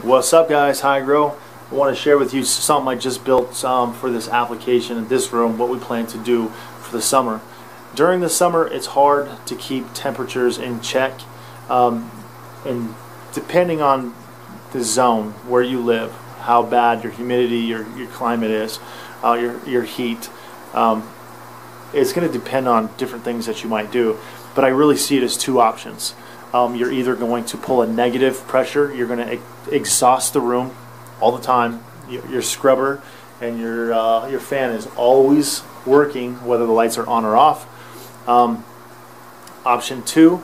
What's up, guys? Hi, Grow. I want to share with you something I just built for this application in this room, what we plan to do for the summer. During the summer, it's hard to keep temperatures in check, and depending on the zone where you live, how bad your humidity, your climate is, your heat, it's going to depend on different things that you might do. But I really see it as two options. You're either going to pull a negative pressure, you're going to exhaust the room all the time. Your scrubber and your fan is always working, whether the lights are on or off. Option two,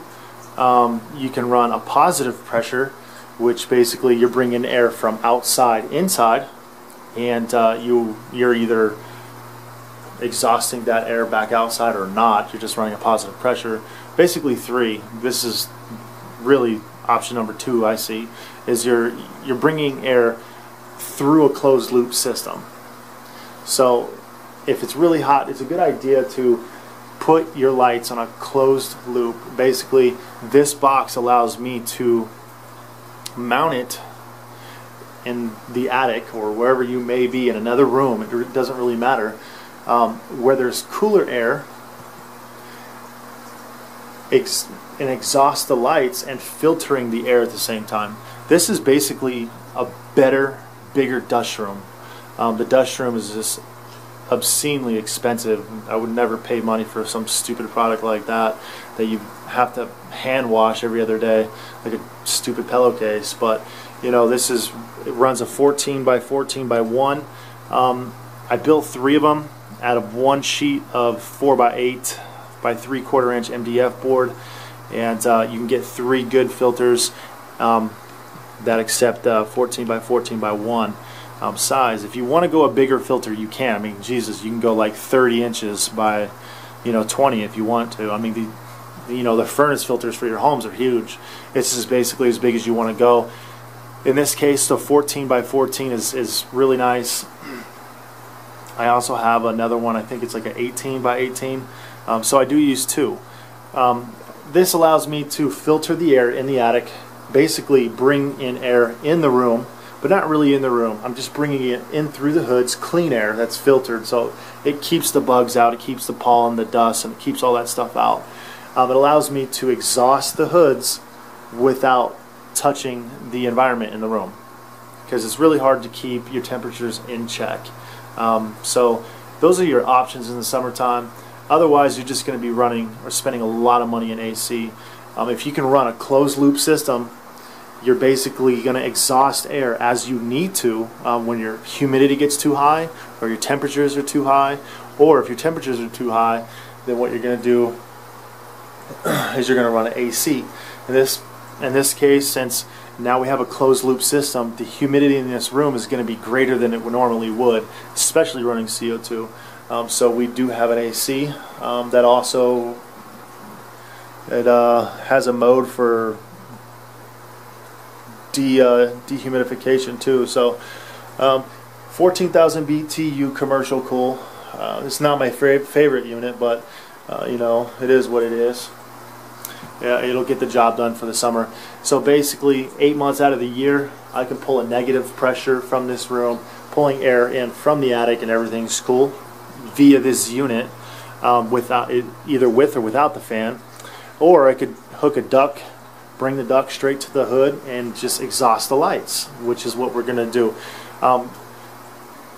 you can run a positive pressure, which basically you're bringing air from outside inside, and you're either exhausting that air back outside or not. You're just running a positive pressure. Basically three. This is really option number two. I see is you're bringing air through a closed loop system. So if it's really hot, it's a good idea to put your lights on a closed loop. Basically, this box allows me to mount it in the attic or wherever you may be, in another room. It doesn't really matter, where there's cooler air, and exhaust the lights and filtering the air at the same time. This is basically a better, bigger dust room. The dust room is just obscenely expensive. I would never pay money for some stupid product like that you have to hand wash every other day, like a stupid pillowcase. But you know, it runs a 14 by 14 by 1. I built 3 of them out of one sheet of 4 by 8 by 3/4 inch MDF board, and you can get 3 good filters that accept 14 by 14 by 1 size. If you want to go a bigger filter, you can. I mean, Jesus, you can go like 30 inches by 20 if you want to. I mean, the furnace filters for your homes are huge. This is basically as big as you want to go. In this case, the 14 by 14 is really nice. I also have another one. I think it's like an 18 by 18. So I do use 2. This allows me to filter the air in the attic, basically bring in air in the room, but not really in the room. I'm just bringing it in through the hoods, clean air that's filtered, so it keeps the bugs out, it keeps the pollen, the dust, and it keeps all that stuff out. It allows me to exhaust the hoods without touching the environment in the room, because it's really hard to keep your temperatures in check. So those are your options in the summertime. Otherwise, you're just going to be running or spending a lot of money in AC. If you can run a closed loop system, you're basically going to exhaust air as you need to when your humidity gets too high or your temperatures are too high. Or if your temperatures are too high, then what you're going to do is you're going to run an AC. In this case, since now we have a closed loop system, the humidity in this room is going to be greater than it normally would, especially running CO2. So we do have an AC that also has a mode for dehumidification too. So 14,000 BTU commercial cool. It's not my favorite unit, but it is what it is. Yeah, it'll get the job done for the summer. So basically, 8 months out of the year, I can pull a negative pressure from this room, pulling air in from the attic, and everything's cool via this unit, without it, either with or without the fan. Or I could hook a duct, bring the duct straight to the hood, and just exhaust the lights, which is what we're going to do.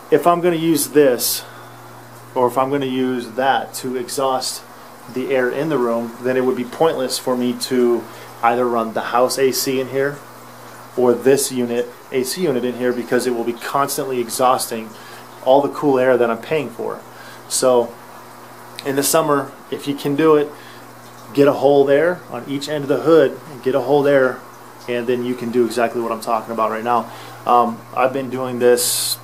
If I'm going to use this, or if I'm going to use that to exhaust the air in the room, then it would be pointless for me to either run the house AC in here or this AC unit in here, because it will be constantly exhausting all the cool air that I'm paying for. So in the summer, if you can do it, get a hole there on each end of the hood, and get a hole there, and then you can do exactly what I'm talking about right now. I've been doing this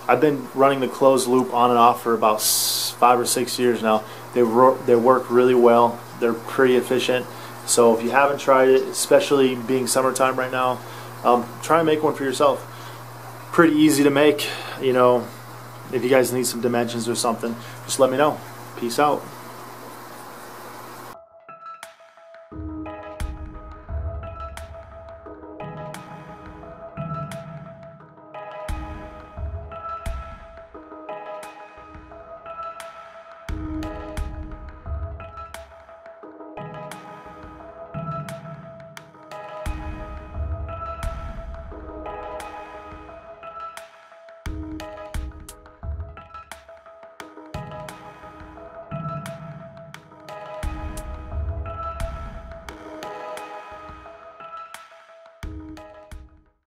I've been running the closed loop on and off for about 5 or 6 years now. They work really well. They're pretty efficient. So if you haven't tried it, especially being summertime right now, try and make one for yourself. Pretty easy to make. If you guys need some dimensions or something, just let me know. Peace out.